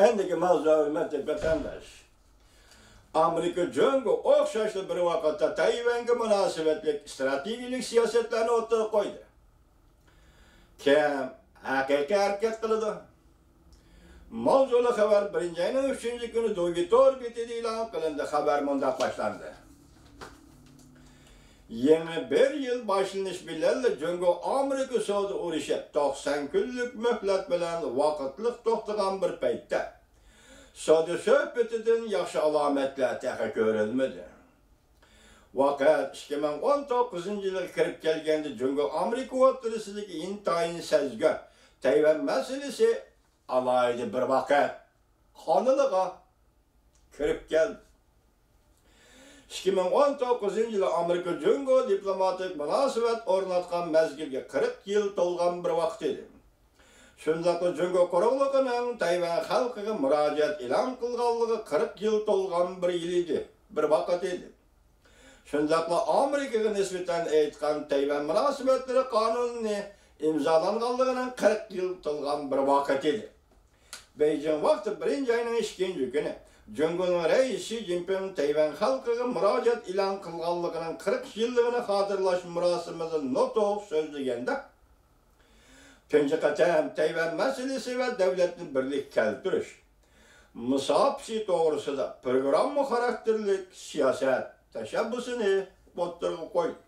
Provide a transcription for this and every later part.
Endiki mavzu hurmatli vatandosh. Amerika Jongo o'xshashli bir vaqtda Tayvanga munosabatli strategik siyosatlarni o'rtaga qo'ydi. Kim haqiqiy harakat qiladi? Mavzuli xabar 1-ayning 3-kuni Dogitor betida e'lon qilindi. Xabar mundaq boshlandi. Yangi bir yil boshlanish bilan Jongo Amerika savdo urushi 90 kunlik muhlat bilan vaqtliq to'xtagan bir paytda savdo suhbatidan yaxshi alomatlar taqa ko'rilmadi. Vaqt 2019-yilga kirib kelganda Jongo Amerika o'rtasidagi intayin sezgi Tayvan masalasi alayda bir vaqt qoniliga kirib keldi. 2019-yilda Amerika Jongo diplomatik munosabat o'rnatgan mezgilga 40 yil to'lgan bir vaqt edi. Shundaqla Jongo quruqligining Tayvan xalqiga murojaat e'lon qilganligi 40 yil to'lgan bir yil edi, bir vaqt edi. Shundaqla Amerikaga nisbatan aytgan Tayvan munosabatlari qonuni imzolanganligining 40 yil to'lgan bir vaqt edi. Beijing vaqti 1-ayning 2-kuni Jongoning raisi Xi Jinping Tayvan xalqiga murojaat e'lon qilganligining 40 yilligini xotirlash marosimida nutq so'zlaganda tunji qatam Tayvan masalasi va davlatni birlik keltirish musobaqasi to'g'risida programma xarakterli siyosat tashabbusini o'rtaga qo'ydi.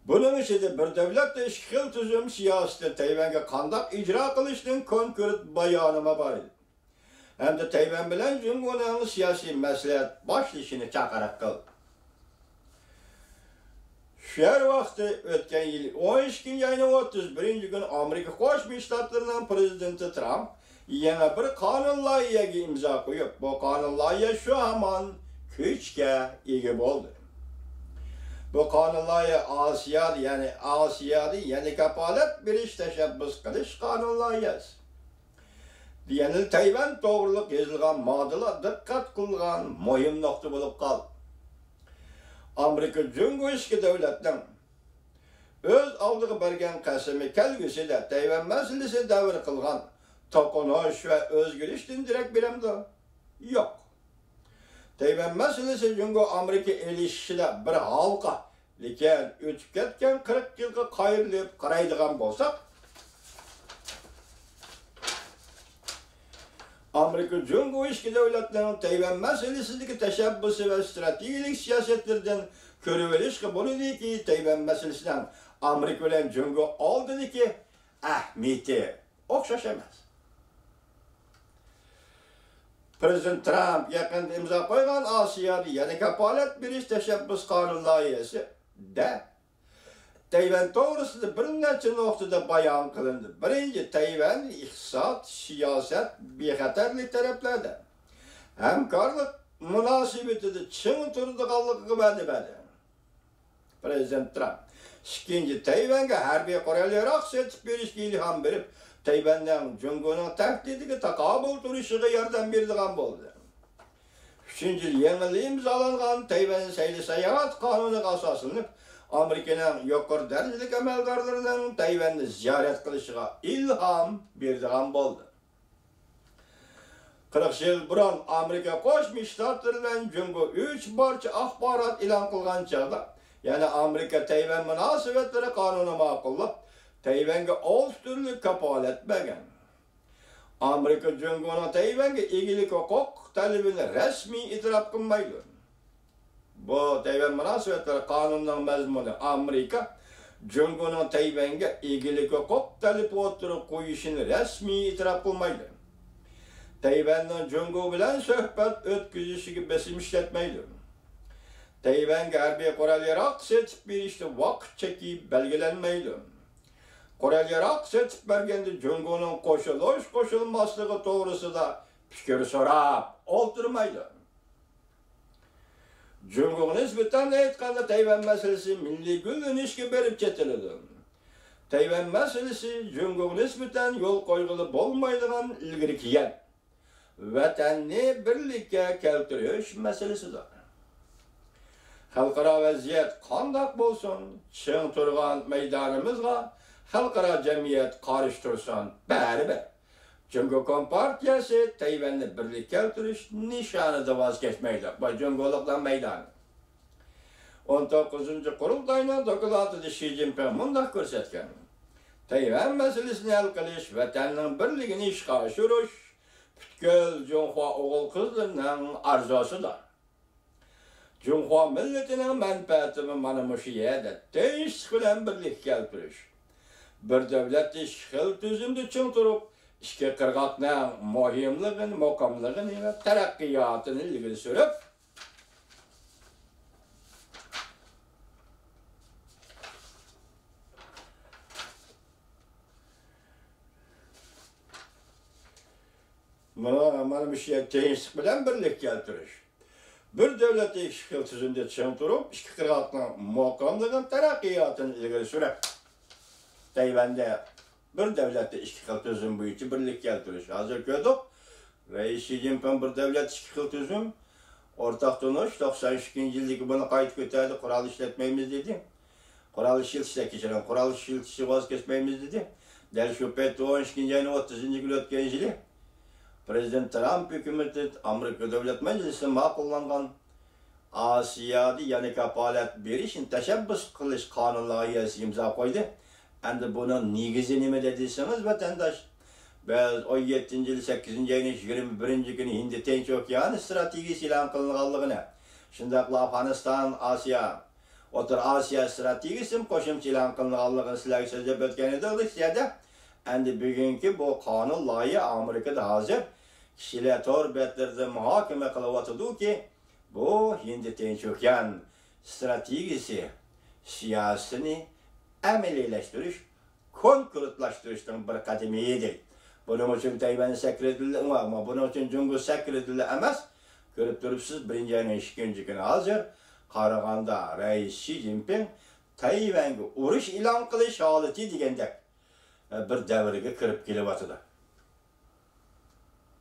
Bunun içinde bir devletde ikki xil tuzum siyosati Tayvanga qandoq ijro qilishning konkret bayonoma bor edi. Hamda Tayvan bilan Jongoning siyosiy maslahat boshlashini chaqiriq qildi. Shu vaqtda o'tgan yil 12-ayning 31-kuni Amerika Qo'shma Shtatlarining prezidenti Trump yana bir qonun loyihasiga imzo qo'yib, bu qonun loyihasi shu hamon kuchga ega bo'ldi. Bu qonun loyihasi yani kapolat berish tashabbus qilish qonun loyihasi. Yani Tayvan to'g'riliq yozilgan modela diqqat qilgan muhim nuqta bo'lib qoldi. Amerika Jongo ikki davlatning o'z oldiga bergan qasami kelgusida Tayvan masalasi davr qilgan to'qinish va o'zgarishdan darak beramdi? Yo'q. Tayvan masalasi Jongo Amerika elishishida bir halqa, lekin o'tib ketgan 40 yilga qayrilib qaraydigan bo'lsak, Amerika Jongo ikki davlatlarning Tayvan masalasidagi tashabbusi va strategik siyosatlardan ko'rib olishga bo'ladiki, Tayvan masalasidan Amerika bilan Jongo oldidagi ahamiyati o'xshash emas. Prezident Trump yaqinda imzo qo'ygan Osiyoda yana kapolat berish tashabbus qonun loyihasi da Tayvan to'g'risida bir necha nuqtada bayon qilindi. Birinchi, Tayvan iqtisod, siyosat, bexatarlik taraflarda hamkorlik munosabatida ching turadiganligiga va'da berdi. Prezident Trump. Ikkinchi, Tayvanga harbiy qurol-yarog' sotib berishga ilhom berib, Tayvanning Jongoning tahdidiga taqobil turishiga yordam beradigan bo'ldi. Uchinchi, yangi imzolangan Tayvan sayli-sayohat qonuniga asoslanib, Amerikaning yuqori darajalik amaldorlarining Tayvanni ziyorat qilishiga ilhom beradigan bo'ldi. 40 yil burun Amerika Qo'shma Shtatlari bilan Jongo 3 barcha axborot e'lon qilgan chog'da, ya'ni Amerika Tayvan munosabatlari qonunini ma'qullab, Tayvanga 6 turli kapolat bergan. Amerika Jongoning Tayvanga egilik huquq talabini rasmiy e'tirof qilmaydi. Bu Tayvan munosabatlari qonunining mazmuni Amerika Jongoning Tayvanga egilik huquq talabi o'tirib qo'yishini rasmiy e'tirof qilmaydi. Tayvanning Jongo bilan suhbat o'tkazishiga bosim ishlatmaydi. Tayvanga harbiy qurol-yarog' sotib berishda vaqt cheki belgilanmaydi. Qurol-yarog' sotib berganda Jongoning qo'shilmasligi to'g'risida fikr so'rab o'tirmaydi. Jongoga nisbatan aytganda Tayvan masalasi milliy gullanishga berib ketiladi. Tayvan masalasi Jongoga nisbatan yo'l qo'yg'ili bo'lmaydigan ilgari kelgan vatanni birlikka keltirish masalasidir. xalqaro vaziyat qandoq bo'lsin, ching turgan maydonimizga xalqaro jamiyat qarish tursin, baribir. Jungo Kompartiyasi Tayvanni birlikka keltirish nishonida voz kechmaydi. Bu Jungolikdan maydoni. 19-qurultayning dokladida Xi Jinping mundaq ko'rsatgan. Tayvan masalasini hal qilish, vatanning birligini ishga oshirish butkul Junxo o'g'il qizlarining arzosidir. Junxo millatining manfaatini mana shu yerda tinchlik bilan birlikka keltirish. Bir davlat ishqil tuzumda ching turib, ishga qirg'oqning muhimligini, muqimligini va taraqqiyotini ilgari surib, mana shu tinchlik bilan birlikka keltirish. Bir davlat ishqil tuzumda ching turib, ishga qirg'oqning muqimligini, taraqqiyotini ilgari surib, Tayvanda bir davlatda ishki xil tuzum bo'yicha birlik keltirish. Hozir ko'rdik. Rais Xi Jinping bir davlat ishki xil tuzum o'rtaq tunish 92-yildagi buni qaytib ko'tardi, qurol ishlatmaymiz dedi. Qurol ishlatishdan qurol ishlatishni voz kechmaymiz dedi. Dal shu paytda 12-yanvar 30-yil o'tgan yili Prezident Trump hukumati Amerika Davlat Majlisida ma'qullangan Osiyoda yana kafolat berishni tashabbus qilish qonun loyihasi imzo qo'ydi. Endi bunun negizi nima dediyseniz vatandaş, biz 17-yil 8-ayning 21-kuni Hind Tinch okeani strategiyasi e'lon qilinganligini, shundaqla Afg'oniston, Osiyo, O'rta Osiyo strategiyasi qo'shimcha e'lon qilinganligini sizlarga so'zlab o'tgan edik. Endi bugungi bu qonun loyiha Amerikada hozir kishilar to'g'ri betlarda muhokama qilyotdi-ki, bu Hind Tinch okean strategiyasi siyosatini ameliyleştiriş, konkretlaştırıştan bir kademeydi. Bunun için Tayvan'ı sekreterli ama bunun için Jungo sekreterli emas. Görüp durupsiz 1-ayning 2-kunü hazır Qarag'anda Rais Xi Jinping Tayvan'ga urush e'lon qilish holati degandek bir davrga kirib kelyapti.